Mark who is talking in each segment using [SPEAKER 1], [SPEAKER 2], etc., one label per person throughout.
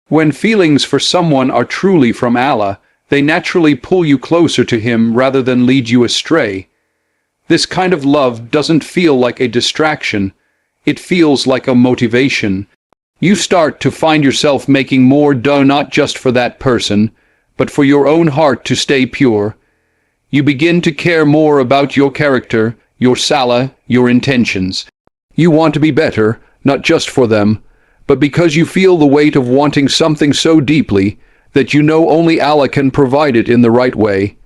[SPEAKER 1] When feelings for someone are truly from Allah, they naturally pull you closer to Him rather than lead you astray. This kind of love doesn't feel like a distraction, it feels like a motivation. You start to find yourself making more dough not just for that person, but for your own heart to stay pure. You begin to care more about your character, your salah, your intentions. You want to be better, not just for them, but because you feel the weight of wanting something so deeply that you know only Allah can provide it in the right way.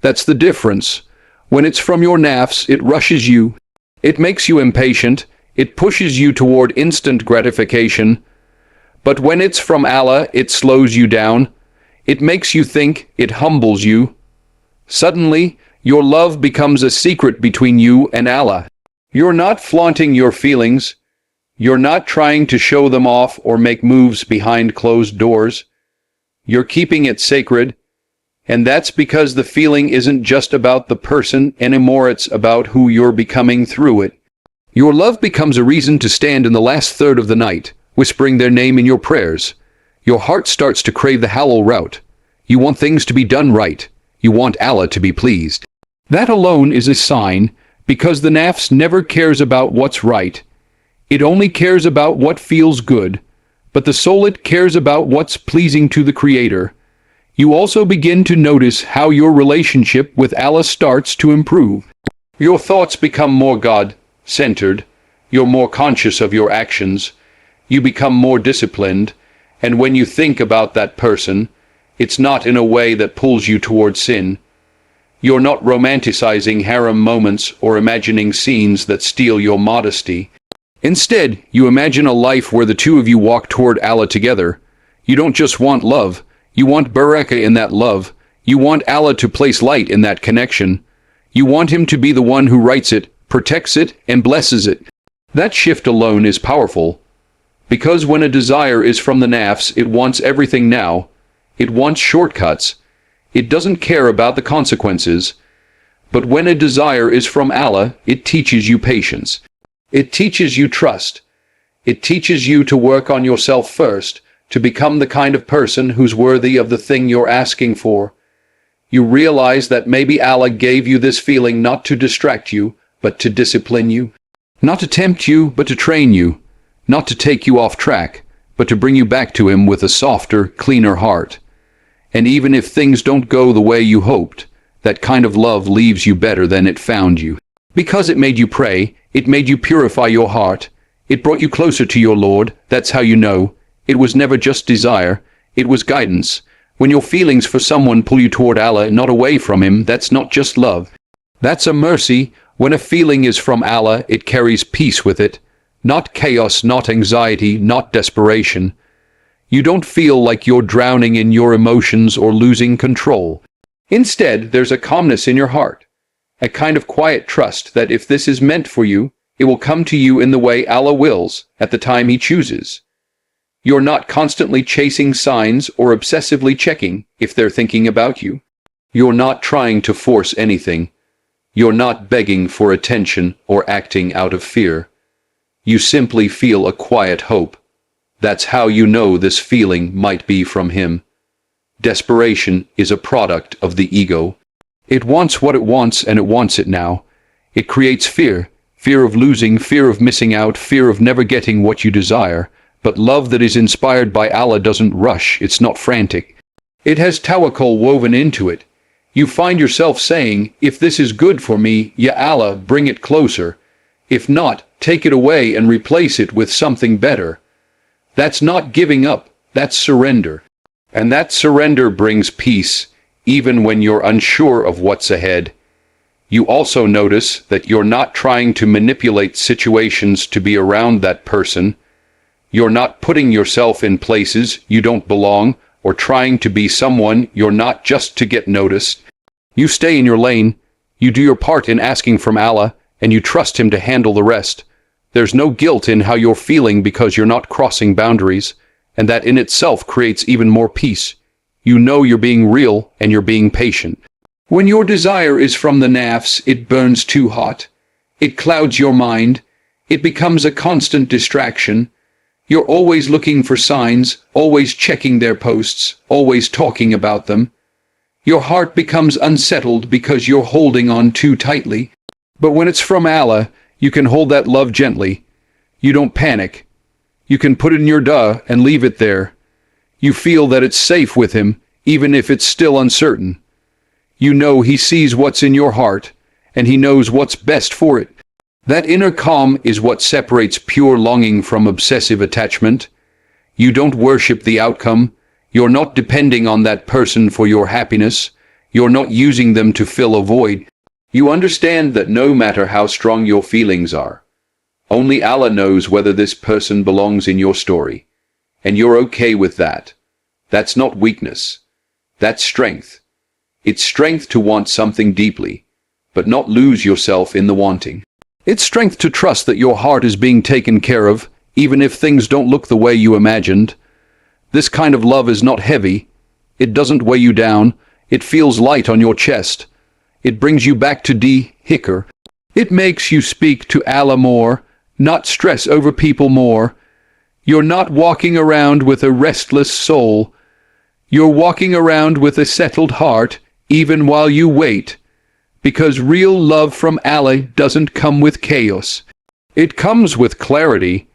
[SPEAKER 1] That's the difference. When it's from your nafs, it rushes you. It makes you impatient. It pushes you toward instant gratification. But when it's from Allah, it slows you down. It makes you think. It humbles you. Suddenly, your love becomes a secret between you and Allah. You're not flaunting your feelings. You're not trying to show them off or make moves behind closed doors. You're keeping it sacred, and that's because the feeling isn't just about the person anymore, it's about who you're becoming through it. Your love becomes a reason to stand in the last third of the night, whispering their name in your prayers. Your heart starts to crave the halal route. You want things to be done right. You want Allah to be pleased. That alone is a sign, because the nafs never cares about what's right. It only cares about what feels good, but the soul, it cares about what's pleasing to the Creator. You also begin to notice how your relationship with Allah starts to improve. Your thoughts become more God-centered. You're more conscious of your actions. You become more disciplined. And when you think about that person, it's not in a way that pulls you toward sin. You're not romanticizing harem moments or imagining scenes that steal your modesty. Instead, you imagine a life where the two of you walk toward Allah together. You don't just want love, you want barakah in that love. You want Allah to place light in that connection. You want Him to be the one who writes it, protects it, and blesses it. That shift alone is powerful. Because when a desire is from the nafs, it wants everything now. It wants shortcuts. It doesn't care about the consequences. But when a desire is from Allah, it teaches you patience. It teaches you trust. It teaches you to work on yourself first, to become the kind of person who's worthy of the thing you're asking for. You realize that maybe Allah gave you this feeling not to distract you, but to discipline you. Not to tempt you, but to train you. Not to take you off track, but to bring you back to Him with a softer, cleaner heart. And even if things don't go the way you hoped, that kind of love leaves you better than it found you. Because it made you pray, it made you purify your heart. It brought you closer to your Lord. That's how you know. It was never just desire. It was guidance. When your feelings for someone pull you toward Allah, not away from Him, that's not just love. That's a mercy. When a feeling is from Allah, it carries peace with it. Not chaos, not anxiety, not desperation. You don't feel like you're drowning in your emotions or losing control. Instead, there's a calmness in your heart. A kind of quiet trust that if this is meant for you, it will come to you in the way Allah wills, at the time He chooses. You're not constantly chasing signs or obsessively checking if they're thinking about you. You're not trying to force anything. You're not begging for attention or acting out of fear. You simply feel a quiet hope. That's how you know this feeling might be from Him. Desperation is a product of the ego. It wants what it wants, and it wants it now. It creates fear. Fear of losing, fear of missing out, fear of never getting what you desire. But love that is inspired by Allah doesn't rush, it's not frantic. It has tawakkul woven into it. You find yourself saying, if this is good for me, Ya Allah, bring it closer. If not, take it away and replace it with something better. That's not giving up, that's surrender. And that surrender brings peace, even when you're unsure of what's ahead. You also notice that you're not trying to manipulate situations to be around that person. You're not putting yourself in places you don't belong or trying to be someone you're not just to get noticed. You stay in your lane, you do your part in asking from Allah, and you trust Him to handle the rest. There's no guilt in how you're feeling because you're not crossing boundaries, and that in itself creates even more peace. You know you're being real and you're being patient. When your desire is from the nafs, it burns too hot. It clouds your mind. It becomes a constant distraction. You're always looking for signs, always checking their posts, always talking about them. Your heart becomes unsettled because you're holding on too tightly. But when it's from Allah, you can hold that love gently. You don't panic. You can put it in your duh and leave it there. You feel that it's safe with him, even if it's still uncertain. You know he sees what's in your heart, and he knows what's best for it. That inner calm is what separates pure longing from obsessive attachment. You don't worship the outcome. You're not depending on that person for your happiness. You're not using them to fill a void. You understand that no matter how strong your feelings are, only Allah knows whether this person belongs in your story. And you're okay with that. That's not weakness. That's strength. It's strength to want something deeply, but not lose yourself in the wanting. It's strength to trust that your heart is being taken care of, even if things don't look the way you imagined. This kind of love is not heavy. It doesn't weigh you down. It feels light on your chest. It brings you back to Hikr. It makes you speak to Allah more, not stress over people more. You're not walking around with a restless soul. You're walking around with a settled heart, even while you wait. Because real love from Allah doesn't come with chaos. It comes with clarity,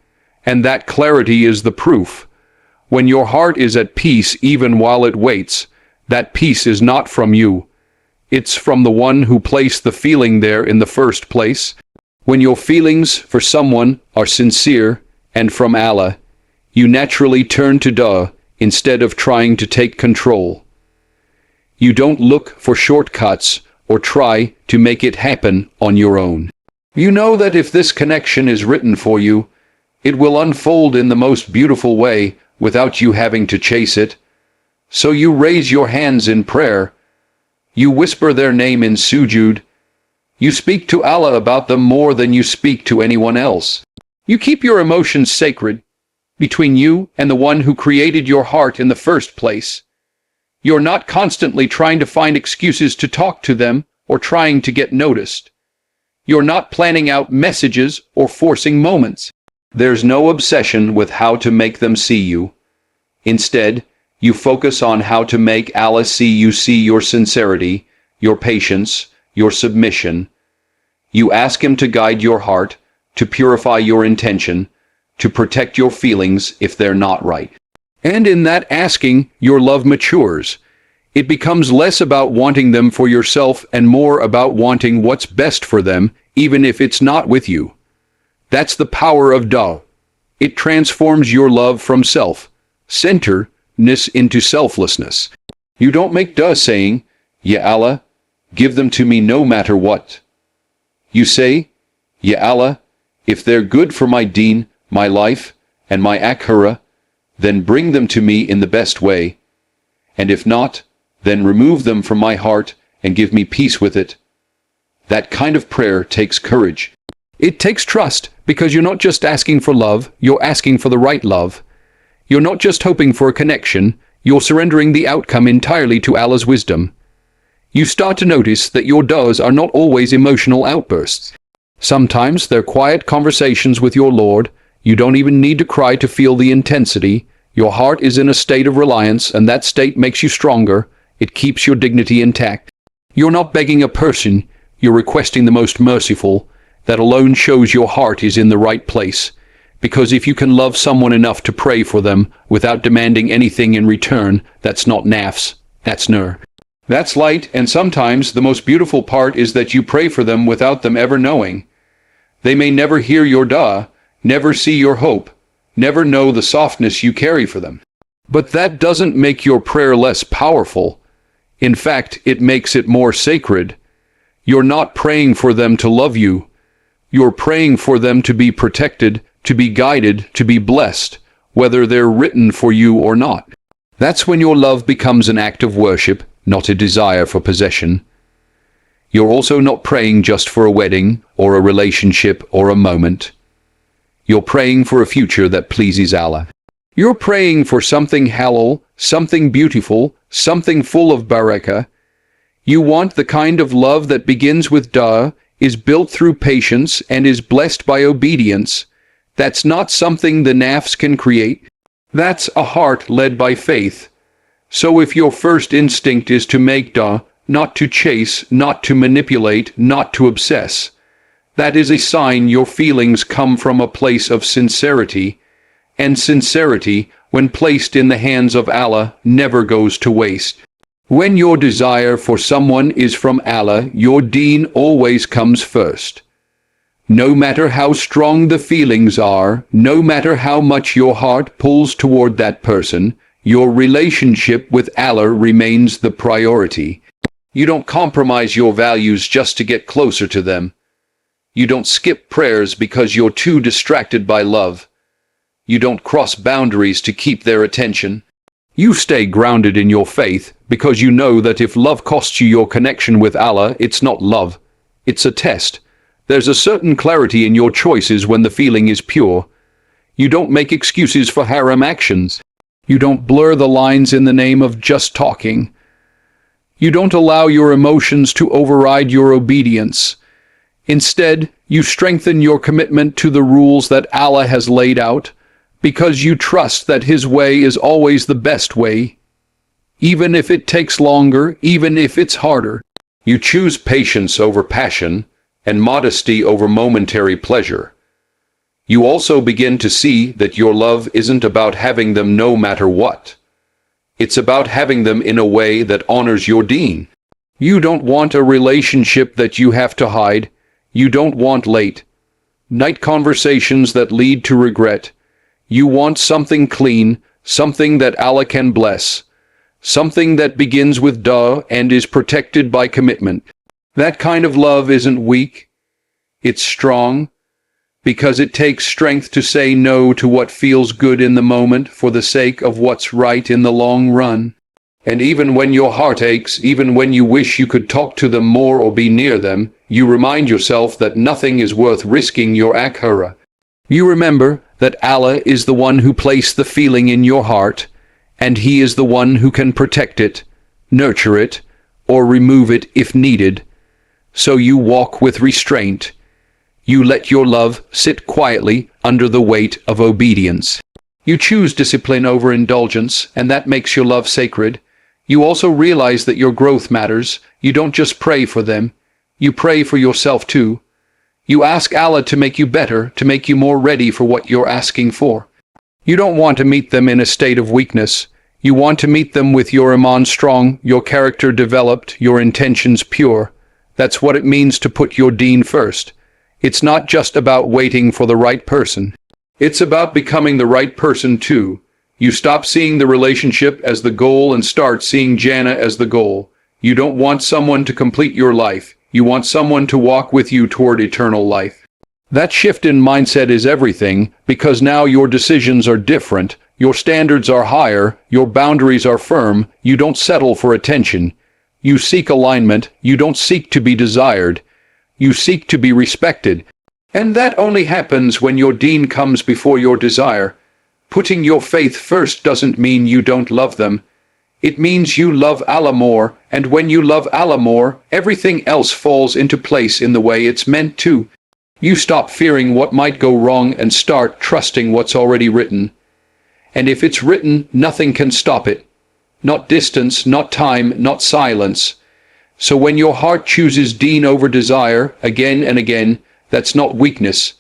[SPEAKER 1] and that clarity is the proof. When your heart is at peace even while it waits, that peace is not from you. It's from the one who placed the feeling there in the first place. When your feelings for someone are sincere and from Allah, you naturally turn to Dua instead of trying to take control. You don't look for shortcuts or try to make it happen on your own. You know that if this connection is written for you, it will unfold in the most beautiful way without you having to chase it. So you raise your hands in prayer. You whisper their name in sujood. You speak to Allah about them more than you speak to anyone else. You keep your emotions sacred between you and the one who created your heart in the first place. You're not constantly trying to find excuses to talk to them or trying to get noticed. You're not planning out messages or forcing moments. There's no obsession with how to make them see you. Instead, you focus on how to make Allah see your sincerity, your patience, your submission. You ask him to guide your heart, to purify your intention, to protect your feelings if they're not right. And in that asking, your love matures. It becomes less about wanting them for yourself and more about wanting what's best for them, even if it's not with you. That's the power of Dua. It transforms your love from self-centeredness into selflessness. You don't make Dua saying, Ya Allah, give them to me no matter what. You say, Ya Allah, if they're good for my Deen, my life, and my akhirah, then bring them to me in the best way. And if not, then remove them from my heart and give me peace with it. That kind of prayer takes courage. It takes trust, because you're not just asking for love, you're asking for the right love. You're not just hoping for a connection, you're surrendering the outcome entirely to Allah's wisdom. You start to notice that your duas are not always emotional outbursts. Sometimes they're quiet conversations with your Lord. You don't even need to cry to feel the intensity. Your heart is in a state of reliance, and that state makes you stronger. It keeps your dignity intact. You're not begging a person, you're requesting the most merciful. That alone shows your heart is in the right place. Because if you can love someone enough to pray for them without demanding anything in return, that's not nafs, that's nur. That's light, and sometimes the most beautiful part is that you pray for them without them ever knowing. They may never hear your dua, never see your hope, never know the softness you carry for them. But that doesn't make your prayer less powerful. In fact, it makes it more sacred. You're not praying for them to love you. You're praying for them to be protected, to be guided, to be blessed, whether they're written for you or not. That's when your love becomes an act of worship, not a desire for possession. You're also not praying just for a wedding, or a relationship, or a moment. You're praying for a future that pleases Allah. You're praying for something halal, something beautiful, something full of barakah. You want the kind of love that begins with dua, is built through patience, and is blessed by obedience. That's not something the nafs can create. That's a heart led by faith. So if your first instinct is to make du'a, not to chase, not to manipulate, not to obsess, that is a sign your feelings come from a place of sincerity, and sincerity, when placed in the hands of Allah, never goes to waste. When your desire for someone is from Allah, your deen always comes first. No matter how strong the feelings are, no matter how much your heart pulls toward that person, your relationship with Allah remains the priority. You don't compromise your values just to get closer to them. You don't skip prayers because you're too distracted by love. You don't cross boundaries to keep their attention. You stay grounded in your faith because you know that if love costs you your connection with Allah, it's not love. It's a test. There's a certain clarity in your choices when the feeling is pure. You don't make excuses for haram actions. You don't blur the lines in the name of just talking. You don't allow your emotions to override your obedience. Instead, you strengthen your commitment to the rules that Allah has laid out, because you trust that His way is always the best way. Even if it takes longer, even if it's harder, you choose patience over passion and modesty over momentary pleasure. You also begin to see that your love isn't about having them no matter what. It's about having them in a way that honors your deen. You don't want a relationship that you have to hide. You don't want late night conversations that lead to regret. You want something clean, something that Allah can bless, something that begins with du'a and is protected by commitment. That kind of love isn't weak. It's strong, because it takes strength to say no to what feels good in the moment for the sake of what's right in the long run. And even when your heart aches, even when you wish you could talk to them more or be near them, you remind yourself that nothing is worth risking your akhirah. You remember that Allah is the one who placed the feeling in your heart, and He is the one who can protect it, nurture it, or remove it if needed. So you walk with restraint. You let your love sit quietly under the weight of obedience. You choose discipline over indulgence, and that makes your love sacred. You also realize that your growth matters. You don't just pray for them. You pray for yourself too. You ask Allah to make you better, to make you more ready for what you're asking for. You don't want to meet them in a state of weakness. You want to meet them with your iman strong, your character developed, your intentions pure. That's what it means to put your deen first. It's not just about waiting for the right person. It's about becoming the right person too. You stop seeing the relationship as the goal and start seeing Jannah as the goal. You don't want someone to complete your life. You want someone to walk with you toward eternal life. That shift in mindset is everything, because now your decisions are different, your standards are higher, your boundaries are firm. You don't settle for attention. You seek alignment. You don't seek to be desired. You seek to be respected. And that only happens when your deen comes before your desire. Putting your faith first doesn't mean you don't love them. It means you love Allah more, and when you love Allah more, everything else falls into place in the way it's meant to. You stop fearing what might go wrong and start trusting what's already written. And if it's written, nothing can stop it. Not distance, not time, not silence. So when your heart chooses deen over desire, again and again, that's not weakness.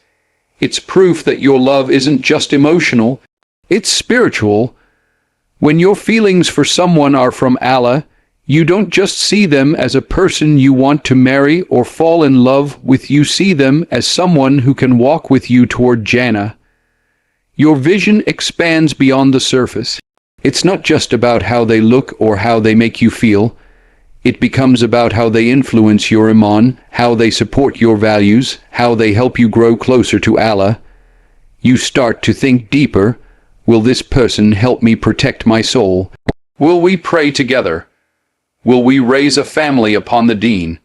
[SPEAKER 1] It's proof that your love isn't just emotional, it's spiritual. When your feelings for someone are from Allah, you don't just see them as a person you want to marry or fall in love with. You see them as someone who can walk with you toward Jannah. Your vision expands beyond the surface. It's not just about how they look or how they make you feel. It becomes about how they influence your iman, how they support your values, how they help you grow closer to Allah. You start to think deeper. Will this person help me protect my soul? Will we pray together? Will we raise a family upon the deen?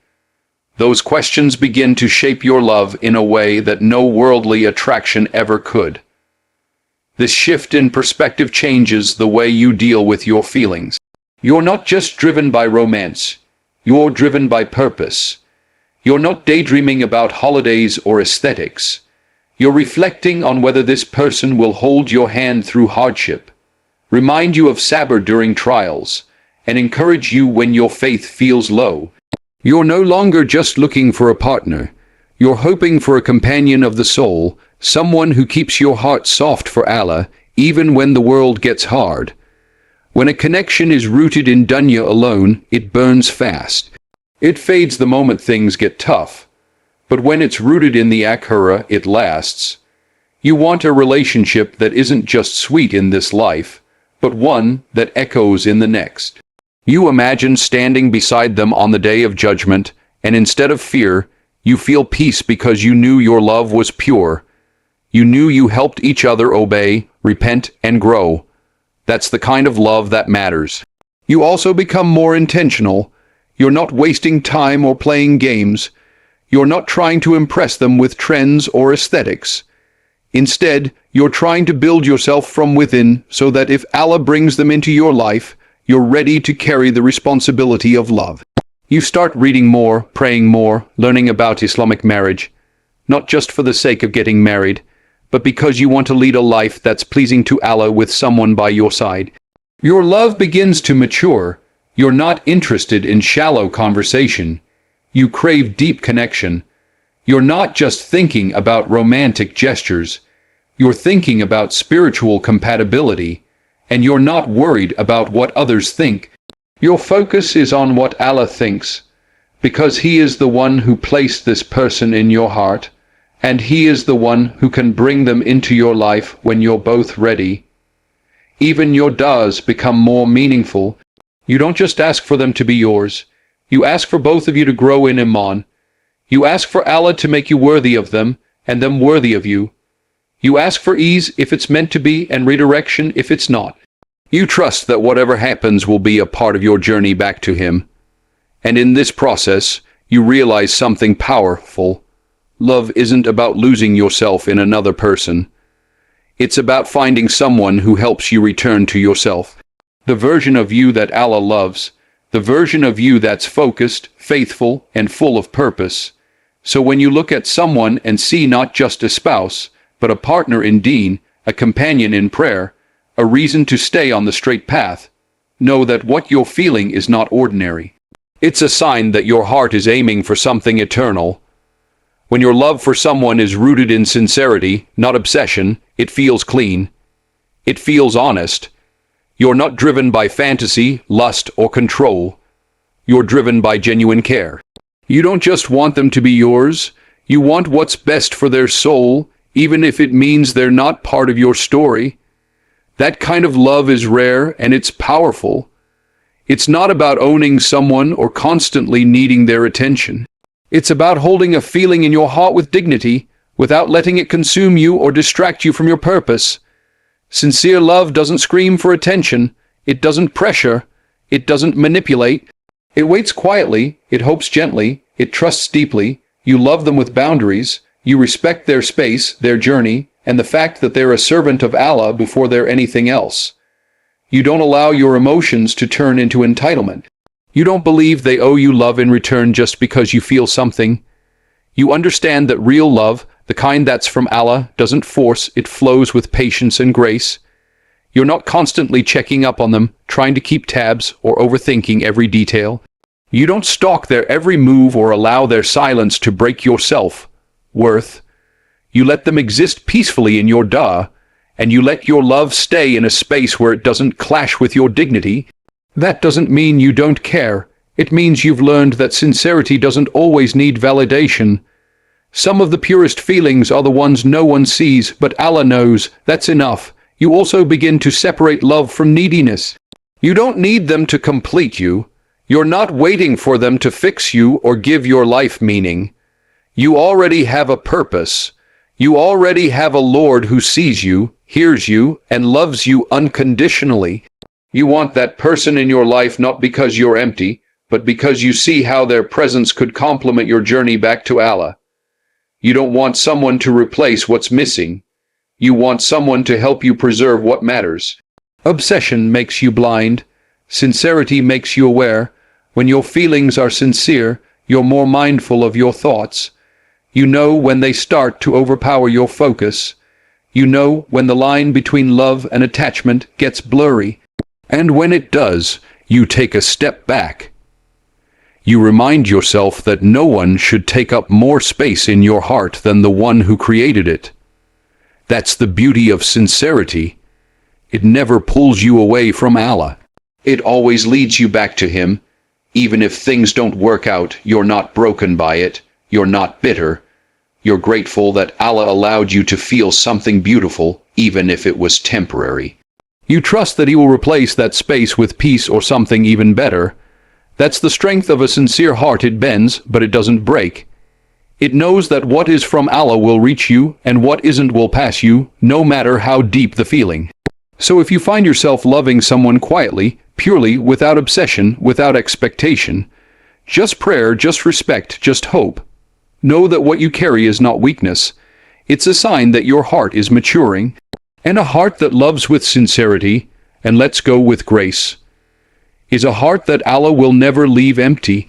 [SPEAKER 1] Those questions begin to shape your love in a way that no worldly attraction ever could. This shift in perspective changes the way you deal with your feelings. You're not just driven by romance. You're driven by purpose. You're not daydreaming about holidays or aesthetics. You're reflecting on whether this person will hold your hand through hardship, remind you of sabr during trials, and encourage you when your faith feels low. You're no longer just looking for a partner. You're hoping for a companion of the soul, someone who keeps your heart soft for Allah, even when the world gets hard. When a connection is rooted in dunya alone, it burns fast. It fades the moment things get tough. But when it's rooted in the akhirah, it lasts. You want a relationship that isn't just sweet in this life, but one that echoes in the next. You imagine standing beside them on the day of judgment, and instead of fear, you feel peace because you knew your love was pure. You knew you helped each other obey, repent, and grow. That's the kind of love that matters. You also become more intentional. You're not wasting time or playing games. You're not trying to impress them with trends or aesthetics. Instead, you're trying to build yourself from within so that if Allah brings them into your life, you're ready to carry the responsibility of love. You start reading more, praying more, learning about Islamic marriage, not just for the sake of getting married, but because you want to lead a life that's pleasing to Allah with someone by your side. Your love begins to mature. You're not interested in shallow conversation. You crave deep connection. You're not just thinking about romantic gestures. You're thinking about spiritual compatibility, and you're not worried about what others think. Your focus is on what Allah thinks, because He is the one who placed this person in your heart, and He is the one who can bring them into your life when you're both ready. Even your du'as become more meaningful. You don't just ask for them to be yours. You ask for both of you to grow in Iman. You ask for Allah to make you worthy of them, and them worthy of you. You ask for ease if it's meant to be, and redirection if it's not. You trust that whatever happens will be a part of your journey back to Him. And in this process, you realize something powerful. Love isn't about losing yourself in another person. It's about finding someone who helps you return to yourself. The version of you that Allah loves. The version of you that's focused, faithful, and full of purpose. So when you look at someone and see not just a spouse, but a partner in Deen, a companion in prayer, a reason to stay on the straight path, know that what you're feeling is not ordinary. It's a sign that your heart is aiming for something eternal. When your love for someone is rooted in sincerity, not obsession, it feels clean. It feels honest. You're not driven by fantasy, lust, or control. You're driven by genuine care. You don't just want them to be yours. You want what's best for their soul, even if it means they're not part of your story. That kind of love is rare and it's powerful. It's not about owning someone or constantly needing their attention. It's about holding a feeling in your heart with dignity, without letting it consume you or distract you from your purpose. Sincere love doesn't scream for attention. It doesn't pressure. It doesn't manipulate. It waits quietly. It hopes gently. It trusts deeply. You love them with boundaries. You respect their space, their journey, and the fact that they're a servant of Allah before they're anything else. You don't allow your emotions to turn into entitlement. You don't believe they owe you love in return just because you feel something. You understand that real love, the kind that's from Allah, doesn't force, it flows with patience and grace. You're not constantly checking up on them, trying to keep tabs, or overthinking every detail. You don't stalk their every move or allow their silence to break your self-worth. You let them exist peacefully in your du'a, and you let your love stay in a space where it doesn't clash with your dignity. That doesn't mean you don't care. It means you've learned that sincerity doesn't always need validation. Some of the purest feelings are the ones no one sees, but Allah knows. That's enough. You also begin to separate love from neediness. You don't need them to complete you. You're not waiting for them to fix you or give your life meaning. You already have a purpose. You already have a Lord who sees you, hears you, and loves you unconditionally. You want that person in your life not because you're empty, but because you see how their presence could complement your journey back to Allah. You don't want someone to replace what's missing. You want someone to help you preserve what matters. Obsession makes you blind. Sincerity makes you aware. When your feelings are sincere, you're more mindful of your thoughts. You know when they start to overpower your focus. You know when the line between love and attachment gets blurry. And when it does, you take a step back. You remind yourself that no one should take up more space in your heart than the one who created it. That's the beauty of sincerity. It never pulls you away from Allah. It always leads you back to Him. Even if things don't work out, you're not broken by it. You're not bitter. You're grateful that Allah allowed you to feel something beautiful, even if it was temporary. You trust that He will replace that space with peace or something even better. That's the strength of a sincere heart. It bends, but it doesn't break. It knows that what is from Allah will reach you, and what isn't will pass you, no matter how deep the feeling. So if you find yourself loving someone quietly, purely, without obsession, without expectation, just prayer, just respect, just hope, know that what you carry is not weakness. It's a sign that your heart is maturing, and a heart that loves with sincerity and lets go with grace is a heart that Allah will never leave empty.